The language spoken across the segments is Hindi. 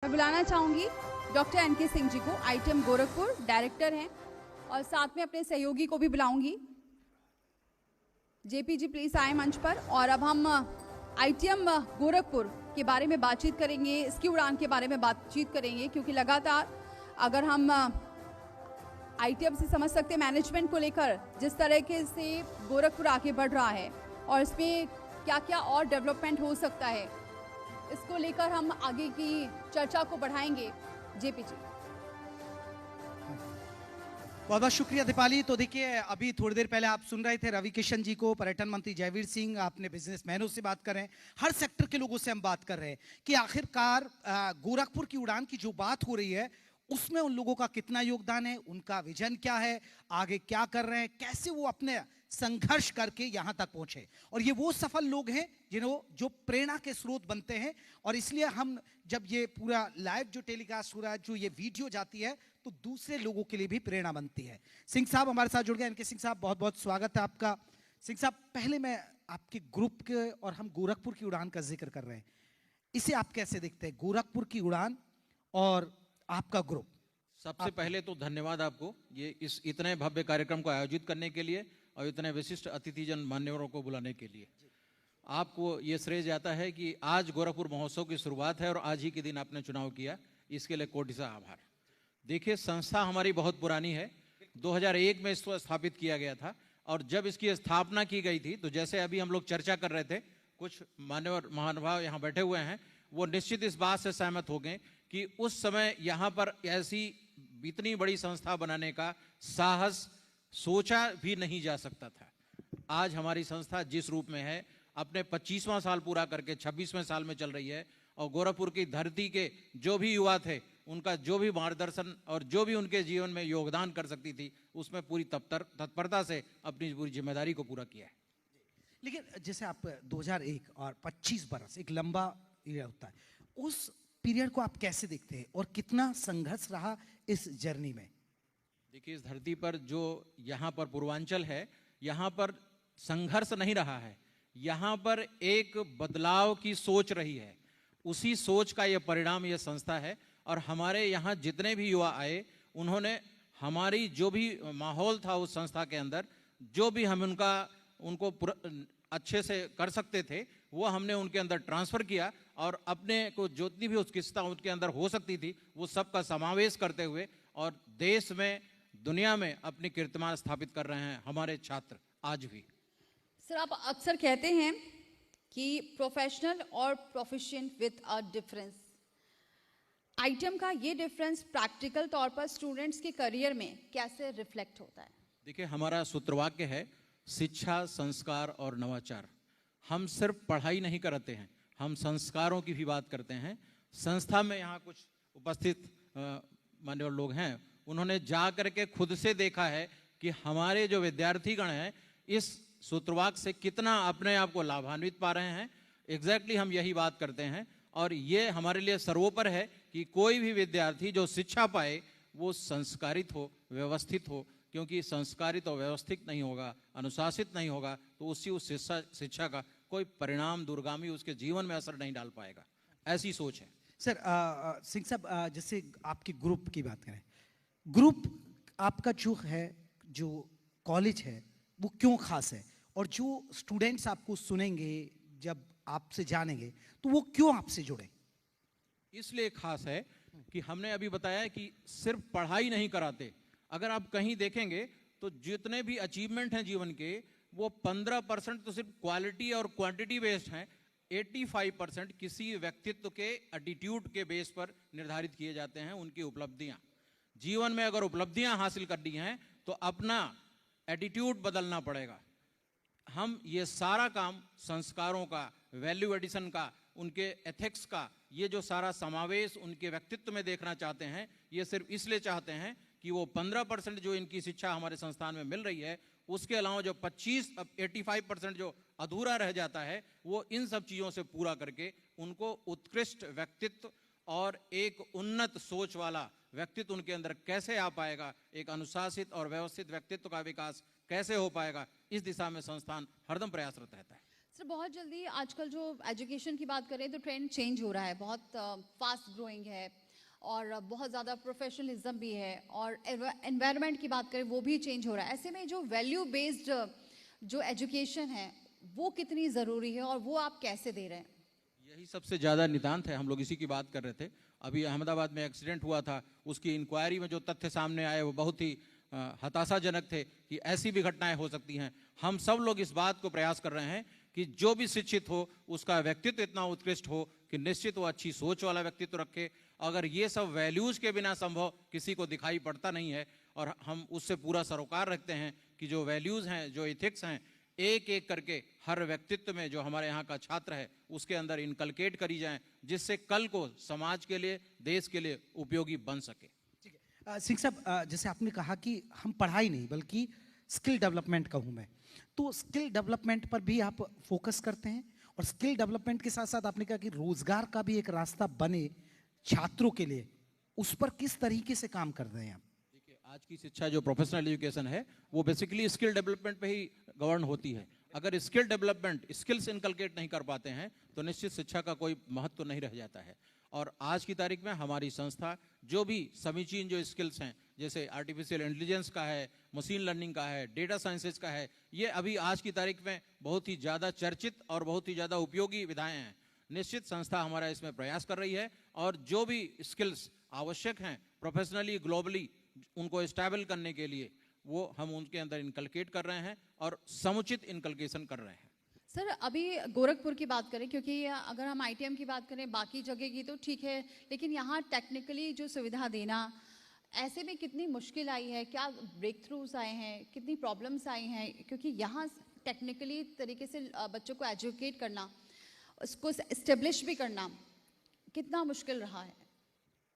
मैं बुलाना चाहूंगी डॉक्टर एनके सिंह जी को, आईटीएम गोरखपुर डायरेक्टर हैं, और साथ में अपने सहयोगी को भी बुलाऊंगी। जेपी जी प्लीज आए मंच पर। और अब हम आईटीएम गोरखपुर के बारे में बातचीत करेंगे, इसकी उड़ान के बारे में बातचीत करेंगे, क्योंकि लगातार अगर हम आईटीएम से समझ सकते हैं मैनेजमेंट को लेकर जिस तरीके से गोरखपुर आगे बढ़ रहा है और इसमें क्या क्या और डेवलपमेंट हो सकता है, इसको लेकर हम आगे की चर्चा को बढ़ाएंगे। जेपी जी बहुत बहुत शुक्रिया दीपाली। तो देखिए, अभी थोड़ी देर पहले आप सुन रहे थे रवि किशन जी को, पर्यटन मंत्री जयवीर सिंह, आपने बिजनेसमैनों से बात कर रहे हैं, हर सेक्टर के लोगों से हम बात कर रहे हैं कि आखिरकार गोरखपुर की उड़ान की जो बात हो रही है उसमें उन लोगों का कितना योगदान है, उनका विजन क्या है, आगे क्या कर रहे हैं, कैसे वो अपने संघर्ष करके यहां तक पहुंचे। और ये वो सफल लोग हैं जो प्रेरणा के स्रोत बनते हैं। और इसलिए हम जब ये पूरा लाइव जो टेलीकास्ट हो रहा है, जो ये वीडियो जाती है, तो दूसरे लोगों के लिए भी प्रेरणा बनती है। सिंह साहब हमारे साथ जुड़ गए। इनके सिंह साहब बहुत बहुत स्वागत है आपका। सिंह साहब, पहले मैं आपके ग्रुप के और हम गोरखपुर की उड़ान का जिक्र कर रहे हैं, इसे आप कैसे देखते हैं, गोरखपुर की उड़ान और आपका ग्रुप? सबसे पहले तो धन्यवाद आपको ये इस इतने भव्य कार्यक्रम को आयोजित करने के लिए और इतने विशिष्ट अतिथिजन मान्यवरों को बुलाने के लिए। आपको ये श्रेय जाता है कि आज गोरखपुर महोत्सव की शुरुआत है और आज ही के दिन आपने चुनाव किया, इसके लिए कोटि सा आभार। देखिए, संस्था हमारी बहुत पुरानी है, 2001 में इसको स्थापित किया गया था। और जब इसकी स्थापना की गई थी तो जैसे अभी हम लोग चर्चा कर रहे थे, कुछ मान्यवर महानुभाव यहाँ बैठे हुए हैं, वो निश्चित इस बात से सहमत हो गए कि उस समय यहाँ पर ऐसी इतनी बड़ी संस्था बनाने का साहस सोचा भी नहीं जा सकता था। आज हमारी संस्था जिस रूप में है, अपने 25वां साल पूरा करके 26वें साल में चल रही है, और गोरखपुर की धरती के जो भी युवा थे, उनका जो भी मार्गदर्शन और जो भी उनके जीवन में योगदान कर सकती थी, उसमें पूरी तत्परता से अपनी पूरी जिम्मेदारी को पूरा किया है। लेकिन जैसे आप 2001 और 25 बरस एक लंबा पीरियड होता है, उस पीरियड को आप कैसे देखते हैं और कितना संघर्ष रहा इस जर्नी में? देखिए, इस धरती पर जो यहाँ पर पूर्वांचल है, यहाँ पर संघर्ष नहीं रहा है, यहाँ पर एक बदलाव की सोच रही है। उसी सोच का ये परिणाम ये संस्था है। और हमारे यहाँ जितने भी युवा आए, उन्होंने हमारी जो भी माहौल था उस संस्था के अंदर, जो भी हम उनको अच्छे से कर सकते थे, वो हमने उनके अंदर ट्रांसफर किया और अपने को जितनी भी उत्कृष्टता उनके अंदर हो सकती थी वो सबका समावेश करते हुए और देश में दुनिया में अपनी कीर्तिमान स्थापित कर रहे हैं हमारे छात्र आज भी। सर, आप अक्सर कहते हैं कि प्रोफेशनल और proficient with a difference. ITM का ये डिफरेंस प्रैक्टिकल तौर पर स्टूडेंट्स के करियर में कैसे रिफ्लेक्ट होता है? देखिए, हमारा सूत्रवाक्य है शिक्षा, संस्कार और नवाचार। हम सिर्फ पढ़ाई नहीं कराते हैं, हम संस्कारों की भी बात करते हैं। संस्था में यहाँ कुछ उपस्थित मान्यवर लोग हैं, उन्होंने जा करके खुद से देखा है कि हमारे जो विद्यार्थीगण हैं इस सूत्रवाक्य से कितना अपने आप को लाभान्वित पा रहे हैं। एग्जैक्टली हम यही बात करते हैं। और ये हमारे लिए सर्वोपरि है कि कोई भी विद्यार्थी जो शिक्षा पाए वो संस्कारित हो, व्यवस्थित हो, क्योंकि संस्कारित और व्यवस्थित नहीं होगा, अनुशासित नहीं होगा, तो उस शिक्षा का कोई परिणाम दूरगामी उसके जीवन में असर नहीं डाल पाएगा। ऐसी सोच है। सर, सिंह साहब, जैसे आपके ग्रुप की बात करें, ग्रुप आपका जो है, जो कॉलेज है, वो क्यों खास है? और जो स्टूडेंट्स आपको सुनेंगे, जब आपसे जानेंगे, तो वो क्यों आपसे जुड़े? इसलिए खास है कि हमने अभी बताया कि सिर्फ पढ़ाई नहीं कराते। अगर आप कहीं देखेंगे तो जितने भी अचीवमेंट हैं जीवन के, वो 15% तो सिर्फ क्वालिटी और क्वांटिटी बेस्ड हैं, 85% किसी व्यक्तित्व के एटीट्यूड के बेस पर निर्धारित किए जाते हैं। उनकी उपलब्धियां जीवन में अगर उपलब्धियां हासिल करनी हैं तो अपना एटीट्यूड बदलना पड़ेगा। हम ये सारा काम संस्कारों का, वैल्यू एडिशन का, उनके एथिक्स का, ये जो सारा समावेश उनके व्यक्तित्व में देखना चाहते हैं। ये सिर्फ इसलिए चाहते हैं कि वो 15% जो इनकी शिक्षा हमारे संस्थान में मिल रही है, उसके अलावा जो 85% जो अधूरा रह जाता है, वो इन सब चीज़ों से पूरा करके उनको उत्कृष्ट व्यक्तित्व और एक उन्नत सोच वाला व्यक्तित्व उनके अंदर कैसे आ पाएगा, एक अनुशासित और व्यवस्थित व्यक्तित्व का विकास कैसे हो पाएगा, इस दिशा में संस्थान हरदम प्रयासरत रहता है। सर, बहुत जल्दी आजकल जो एजुकेशन की बात करें तो ट्रेंड चेंज हो रहा है, बहुत फास्ट ग्रोइंग है और बहुत ज़्यादा प्रोफेशनलिज्म भी है, और एनवायरनमेंट की बात करें वो भी चेंज हो रहा है। ऐसे में जो वैल्यू बेस्ड जो एजुकेशन है वो कितनी ज़रूरी है और वो आप कैसे दे रहे हैं? यही सबसे ज़्यादा नितांत है, हम लोग इसी की बात कर रहे थे। अभी अहमदाबाद में एक्सीडेंट हुआ था, उसकी इंक्वायरी में जो तथ्य सामने आए वो बहुत ही हताशाजनक थे कि ऐसी भी घटनाएं हो सकती हैं। हम सब लोग इस बात को प्रयास कर रहे हैं कि जो भी शिक्षित हो उसका व्यक्तित्व इतना उत्कृष्ट हो कि निश्चित वो अच्छी सोच वाला व्यक्तित्व रखे। अगर ये सब वैल्यूज़ के बिना संभव किसी को दिखाई पड़ता नहीं है, और हम उससे पूरा सरोकार रखते हैं कि जो वैल्यूज़ हैं, जो इथिक्स हैं, एक एक करके हर व्यक्तित्व में जो हमारे यहाँ का छात्र है उसके अंदर इनकलकेट करी जाएं, जिससे कल को समाज के लिए, देश के लिए उपयोगी बन सके। ठीक है सिंह साहब, जैसे आपने कहा कि हम पढ़ाई नहीं बल्कि स्किल डेवलपमेंट कहूँ मैं, तो स्किल डेवलपमेंट पर भी आप फोकस करते हैं, और स्किल डेवलपमेंट के साथ साथ आपने कहा कि रोजगार का भी एक रास्ता बने छात्रों के लिए, उस पर किस तरीके से काम कर रहे हैं आप? देखिए, आज की शिक्षा जो प्रोफेशनल एजुकेशन है वो बेसिकली स्किल डेवलपमेंट पे ही गवर्न होती है। अगर स्किल डेवलपमेंट, स्किल्स इनकलकेट नहीं कर पाते हैं तो निश्चित शिक्षा का कोई महत्व नहीं रह जाता है। और आज की तारीख में हमारी संस्था जो भी समीचीन जो स्किल्स हैं, जैसे आर्टिफिशियल इंटेलिजेंस का है, मशीन लर्निंग का है, डेटा साइंसेज का है, ये अभी आज की तारीख में बहुत ही ज़्यादा चर्चित और बहुत ही ज़्यादा उपयोगी विधाएं हैं। निश्चित संस्था हमारा इसमें प्रयास कर रही है, और जो भी स्किल्स आवश्यक हैं प्रोफेशनली, ग्लोबली उनको स्टेबल करने के लिए, वो हम उनके अंदर इनकलकेट कर रहे हैं और समुचित इनकलकेशन कर रहे हैं। सर, अभी गोरखपुर की बात करें, क्योंकि अगर हम आईटीएम की बात करें बाकी जगह की तो ठीक है, लेकिन यहाँ टेक्निकली जो सुविधा देना, ऐसे में कितनी मुश्किल आई है, क्या ब्रेक थ्रूज आए हैं, कितनी प्रॉब्लम्स आई हैं, क्योंकि यहाँ टेक्निकली तरीके से बच्चों को एजुकेट करना, उसको इस्टेब्लिश भी करना कितना मुश्किल रहा है?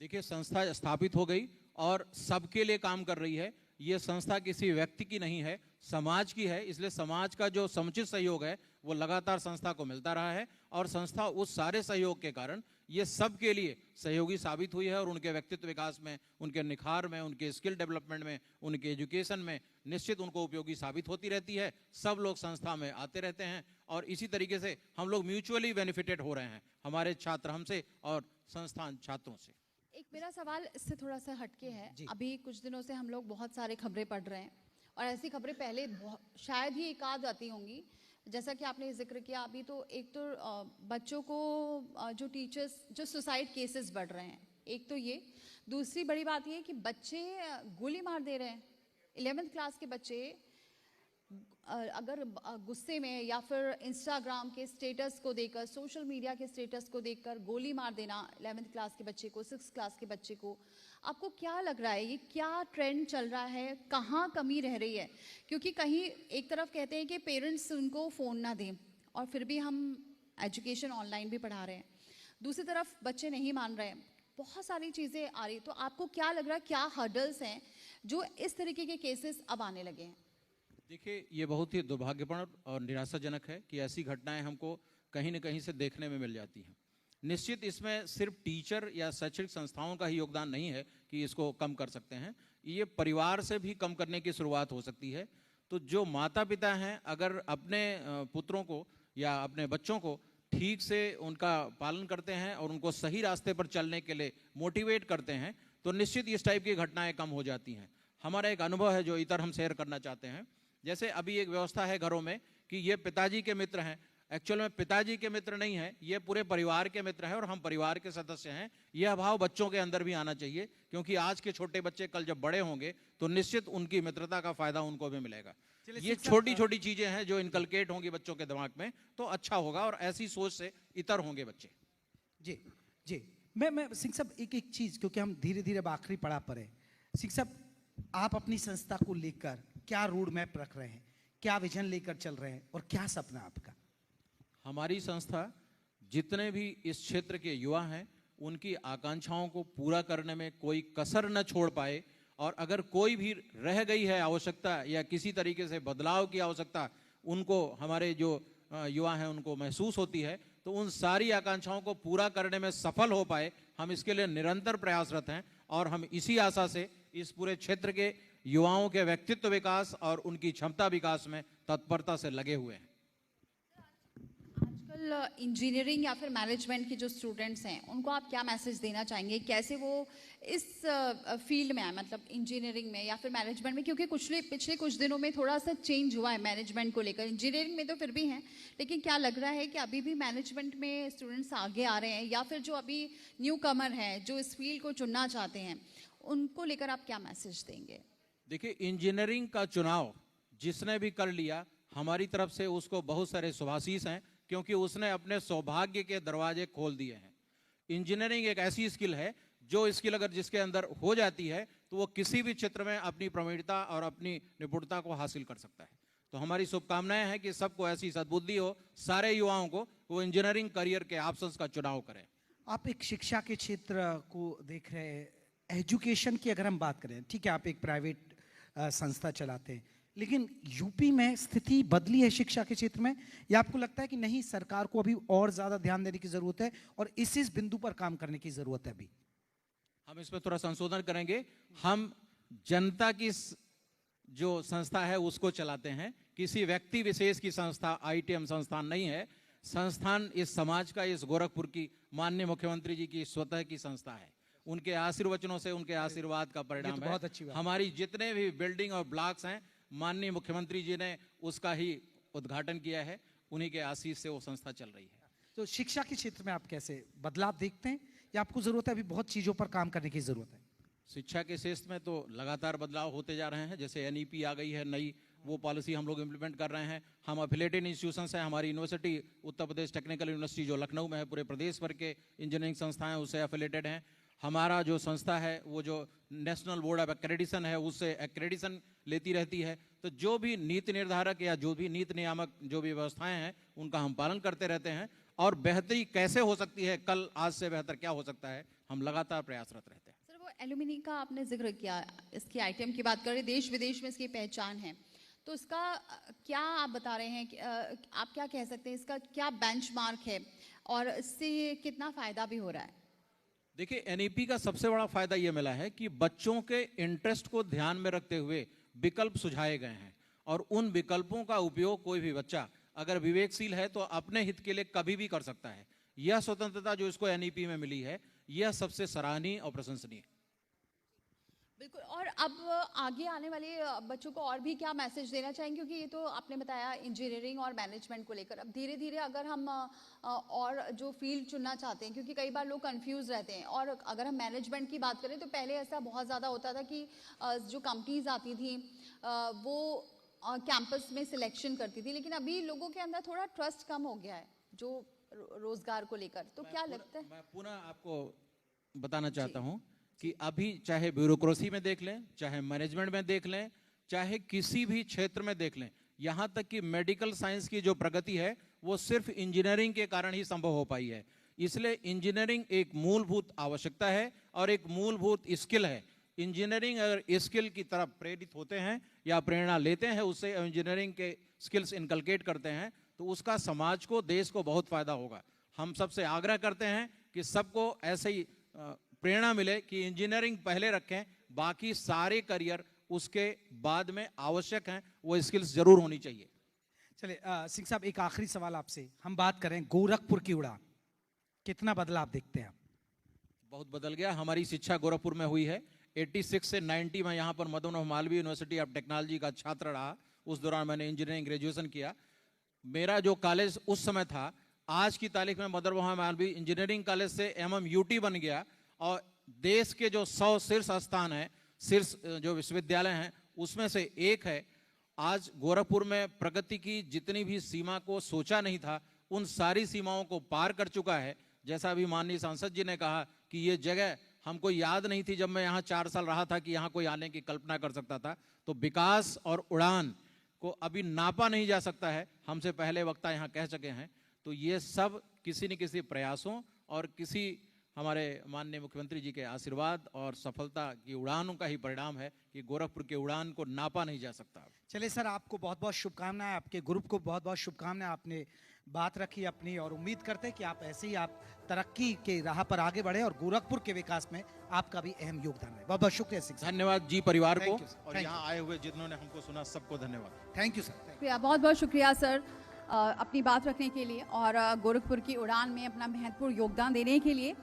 देखिए, संस्था स्थापित हो गई और सबके लिए काम कर रही है। ये संस्था किसी व्यक्ति की नहीं है, समाज की है, इसलिए समाज का जो समुचित सहयोग है वो लगातार संस्था को मिलता रहा है, और संस्था उस सारे सहयोग के कारण ये सब के लिए सहयोगी साबित हुई है, और उनके व्यक्तित्व विकास में, उनके निखार में, उनके स्किल डेवलपमेंट में, उनके एजुकेशन में निश्चित उनको उपयोगी साबित होती रहती है। सब लोग संस्था में आते रहते हैं, और इसी तरीके से हम लोग म्यूचुअली बेनिफिटेड हो रहे हैं, हमारे छात्र हमसे और संस्थान छात्रों से। एक मेरा सवाल इससे थोड़ा सा हटके है। अभी कुछ दिनों से हम लोग बहुत सारे खबरें पढ़ रहे हैं, और ऐसी खबरें पहले शायद ही एक आध आती होंगी, जैसा कि आपने जिक्र किया अभी। तो एक तो बच्चों को जो टीचर्स, जो सुसाइड केसेस बढ़ रहे हैं, एक तो ये। दूसरी बड़ी बात ये कि बच्चे गोली मार दे रहे हैं। 11th क्लास के बच्चे अगर गुस्से में या फिर इंस्टाग्राम के स्टेटस को देखकर, सोशल मीडिया के स्टेटस को देखकर गोली मार देना 11th क्लास के बच्चे को, 6th क्लास के बच्चे को, आपको क्या लग रहा है, ये क्या ट्रेंड चल रहा है, कहाँ कमी रह रही है? क्योंकि कहीं एक तरफ कहते हैं कि पेरेंट्स उनको फ़ोन ना दें, और फिर भी हम एजुकेशन ऑनलाइन भी पढ़ा रहे हैं, दूसरी तरफ बच्चे नहीं मान रहे हैं, बहुत सारी चीज़ें आ रही। तो आपको क्या लग रहा है, क्या हर्डल्स हैं जो इस तरीके के केसेस अब आने लगे हैं? देखिए, ये बहुत ही दुर्भाग्यपूर्ण और निराशाजनक है कि ऐसी घटनाएं हमको कहीं न कहीं से देखने में मिल जाती हैं। निश्चित इसमें सिर्फ टीचर या शैक्षणिक संस्थाओं का ही योगदान नहीं है कि इसको कम कर सकते हैं, ये परिवार से भी कम करने की शुरुआत हो सकती है। तो जो माता पिता हैं, अगर अपने पुत्रों को या अपने बच्चों को ठीक से उनका पालन करते हैं और उनको सही रास्ते पर चलने के लिए मोटिवेट करते हैं, तो निश्चित इस टाइप की घटनाएं कम हो जाती हैं। हमारा एक अनुभव है जो इतर हम शेयर करना चाहते हैं। जैसे अभी एक व्यवस्था है घरों में कि ये पिताजी के मित्र हैं, एक्चुअल में पिताजी के मित्र नहीं है, ये पूरे परिवार के मित्र हैं और हम परिवार के सदस्य हैं। यह भाव बच्चों के अंदर भी आना चाहिए, क्योंकि आज के छोटे बच्चे कल जब बड़े होंगे तो निश्चित उनकी मित्रता का फायदा उनको भी मिलेगा। ये छोटी छोटी चीजें हैं जो इनकलकेट होंगी बच्चों के दिमाग में, तो अच्छा होगा, और ऐसी सोच से इतर होंगे बच्चे। जी जी, मैं सिंह साहब एक चीज, क्योंकि हम धीरे धीरे अब आखिरी पड़ाव पर है। सिंह साहब, आप अपनी संस्था को लेकर क्या रोड मैप रख रहे हैं, क्या विजन लेकर चल रहे हैं, और क्या सपना आपका? हमारी संस्था जितने भी इस क्षेत्र के युवा हैं उनकी आकांक्षाओं को पूरा करने में कोई कसर न छोड़ पाए, और अगर कोई भी रह गई है आवश्यकता या किसी तरीके से बदलाव की आवश्यकता उनको, हमारे जो युवा हैं उनको महसूस होती है, तो उन सारी आकांक्षाओं को पूरा करने में सफल हो पाए, हम इसके लिए निरंतर प्रयासरत हैं। और हम इसी आशा से इस पूरे क्षेत्र के युवाओं के व्यक्तित्व विकास और उनकी क्षमता विकास में तत्परता से लगे हुए हैं। इंजीनियरिंग या फिर मैनेजमेंट के जो स्टूडेंट्स हैं उनको आप क्या मैसेज देना चाहेंगे, कैसे वो इस फील्ड में आए, मतलब इंजीनियरिंग में या फिर मैनेजमेंट में, क्योंकि पिछले कुछ दिनों में थोड़ा सा चेंज हुआ है मैनेजमेंट को लेकर। इंजीनियरिंग में तो फिर भी हैं, लेकिन क्या लग रहा है कि अभी भी मैनेजमेंट में स्टूडेंट्स आगे आ रहे हैं, या फिर जो अभी न्यू कमर हैं जो इस फील्ड को चुनना चाहते हैं उनको लेकर आप क्या मैसेज देंगे? देखिए, इंजीनियरिंग का चुनाव जिसने भी कर लिया, हमारी तरफ से उसको बहुत सारे शुभाशीष हैं, क्योंकि उसने अपने सौभाग्य के दरवाजे खोल दिए हैं। इंजीनियरिंग एक ऐसी स्किल है, जो स्किल अगर जिसके अंदर हो जाती है तो वो किसी भी क्षेत्र में अपनी प्रवीणता और अपनी निपुणता को हासिल कर सकता है। तो हमारी शुभकामनाएं हैं कि सबको ऐसी सद्बुद्धि हो, सारे युवाओं को वो इंजीनियरिंग करियर के ऑप्शंस का चुनाव करें। आप एक शिक्षा के क्षेत्र को देख रहे हैं, एजुकेशन की अगर हम बात करें, ठीक है आप एक प्राइवेट संस्था चलाते हैं, लेकिन यूपी में स्थिति बदली है शिक्षा के क्षेत्र में, या आपको लगता है कि नहीं सरकार को अभी और ज्यादा ध्यान देने की जरूरत है और इस बिंदु पर काम करने की जरूरत है? अभी हम इस पर थोड़ा संशोधन करेंगे। हम जनता की जो संस्था है उसको चलाते हैं, किसी व्यक्ति विशेष की संस्था आईटीएम संस्थान नहीं है। संस्थान इस समाज का, इस गोरखपुर की माननीय मुख्यमंत्री जी की स्वतः की संस्था है। उनके आशीर्वचनों से, उनके आशीर्वाद का परिणाम है। बहुत अच्छी बात। हमारी जितने भी बिल्डिंग और ब्लॉक्स हैं, माननीय मुख्यमंत्री जी ने उसका ही उद्घाटन किया है, उन्हीं के आशीष से वो संस्था चल रही है। तो शिक्षा के क्षेत्र में आप कैसे बदलाव देखते हैं, या आपको जरूरत है अभी बहुत चीजों पर काम करने की जरूरत है? शिक्षा के क्षेत्र में तो लगातार बदलाव होते जा रहे हैं। जैसे एनईपी आ गई है नई, वो पॉलिसी हम लोग इम्प्लीमेंट कर रहे हैं। हम अफिलेटेड इंस्टीट्यूशंस हैं, हमारी university Uttar Pradesh technical university जो लखनऊ में है, पूरे प्रदेश भर के इंजीनियरिंग संस्थाएं उससे अफिलेटेड हैं। हमारा जो संस्था है वो जो नेशनल बोर्ड ऑफ एक्रेडिशन है उससे एक्रेडिशन लेती रहती है। तो जो भी नीति निर्धारक या जो भी नीति नियामक जो भी व्यवस्थाएं हैं उनका हम पालन करते रहते हैं, और बेहतरी कैसे हो सकती है, कल आज से बेहतर क्या हो सकता है, हम लगातार प्रयासरत रहते हैं। सर, वो एल्यूमिनी का आपने जिक्र किया, इसकी आइटम की बात करें, देश विदेश में इसकी पहचान है, तो इसका क्या आप बता रहे हैं कि आप क्या कह सकते हैं, इसका क्या बेंचमार्क है और इससे कितना फायदा भी हो रहा है? देखिए, एनईपी का सबसे बड़ा फायदा यह मिला है कि बच्चों के इंटरेस्ट को ध्यान में रखते हुए विकल्प सुझाए गए हैं, और उन विकल्पों का उपयोग कोई भी बच्चा अगर विवेकशील है तो अपने हित के लिए कभी भी कर सकता है। यह स्वतंत्रता जो इसको एनईपी में मिली है, यह सबसे सराहनीय और प्रशंसनीय। बिल्कुल। और अब आगे आने वाले बच्चों को और भी क्या मैसेज देना चाहेंगे, क्योंकि ये तो आपने बताया इंजीनियरिंग और मैनेजमेंट को लेकर, अब धीरे धीरे अगर हम और जो फील्ड चुनना चाहते हैं, क्योंकि कई बार लोग कंफ्यूज रहते हैं, और अगर हम मैनेजमेंट की बात करें तो पहले ऐसा बहुत ज़्यादा होता था कि जो कंपनीज आती थी वो कैंपस में सिलेक्शन करती थी, लेकिन अभी लोगों के अंदर थोड़ा ट्रस्ट कम हो गया है जो रोजगार को लेकर। तो क्या लगता है? मैं पुनः आपको बताना चाहता हूं कि अभी चाहे ब्यूरोक्रेसी में देख लें, चाहे मैनेजमेंट में देख लें, चाहे किसी भी क्षेत्र में देख लें, यहां तक कि मेडिकल साइंस की जो प्रगति है वो सिर्फ इंजीनियरिंग के कारण ही संभव हो पाई है। इसलिए इंजीनियरिंग एक मूलभूत आवश्यकता है और एक मूलभूत स्किल है। इंजीनियरिंग अगर स्किल की तरफ प्रेरित होते हैं या प्रेरणा लेते हैं, उससे इंजीनियरिंग के स्किल्स इनकलकेट करते हैं, तो उसका समाज को, देश को बहुत फायदा होगा। हम सबसे आग्रह करते हैं कि सबको ऐसे ही प्रेरणा मिले कि इंजीनियरिंग पहले रखें, बाकी सारे करियर उसके बाद में आवश्यक हैं, वो स्किल्स जरूर होनी चाहिए। चलिए सिंह साहब, एक आखिरी सवाल आपसे, हम बात करें गोरखपुर की उड़ान, कितना बदलाव देखते हैं आप? बहुत बदल गया। हमारी शिक्षा गोरखपुर में हुई है। 86 से 90 में यहाँ पर Madan Mohan Malviya university of technology का छात्र रहा। उस दौरान मैंने इंजीनियरिंग ग्रेजुएशन किया। मेरा जो कॉलेज उस समय था, आज की तारीख में मदन मोहन मालवीय इंजीनियरिंग कॉलेज से MMUT बन गया, और देश के जो 100 शीर्ष स्थान है, शीर्ष जो विश्वविद्यालय हैं उसमें से एक है। आज गोरखपुर में प्रगति की जितनी भी सीमा को सोचा नहीं था, उन सारी सीमाओं को पार कर चुका है। जैसा अभी माननीय सांसद जी ने कहा कि ये जगह हमको याद नहीं थी जब मैं यहाँ 4 साल रहा था कि यहाँ कोई आने की कल्पना कर सकता था। तो विकास और उड़ान को अभी नापा नहीं जा सकता है, हमसे पहले वक्ता यहाँ कह चुके हैं। तो ये सब किसी न किसी प्रयासों और किसी हमारे माननीय मुख्यमंत्री जी के आशीर्वाद और सफलता की उड़ानों का ही परिणाम है कि गोरखपुर के उड़ान को नापा नहीं जा सकता। चलिए सर, आपको बहुत बहुत शुभकामनाएं, आपके ग्रुप को बहुत बहुत शुभकामनाएं। आपने बात रखी अपनी, और उम्मीद करते हैं कि आप ऐसे ही आप तरक्की के राह पर आगे बढ़े और गोरखपुर के विकास में आपका भी अहम योगदान है। बहुत बहुत शुक्रिया सिंह साहब। धन्यवाद जी परिवार को, Thank you, sir. और Thank यहाँ आए हुए जिन्होंने हमको सुना सबको धन्यवाद। Thank you sir. बहुत बहुत शुक्रिया सर। अपनी बात रखने के लिए और गोरखपुर की उड़ान में अपना महत्वपूर्ण योगदान देने के लिए।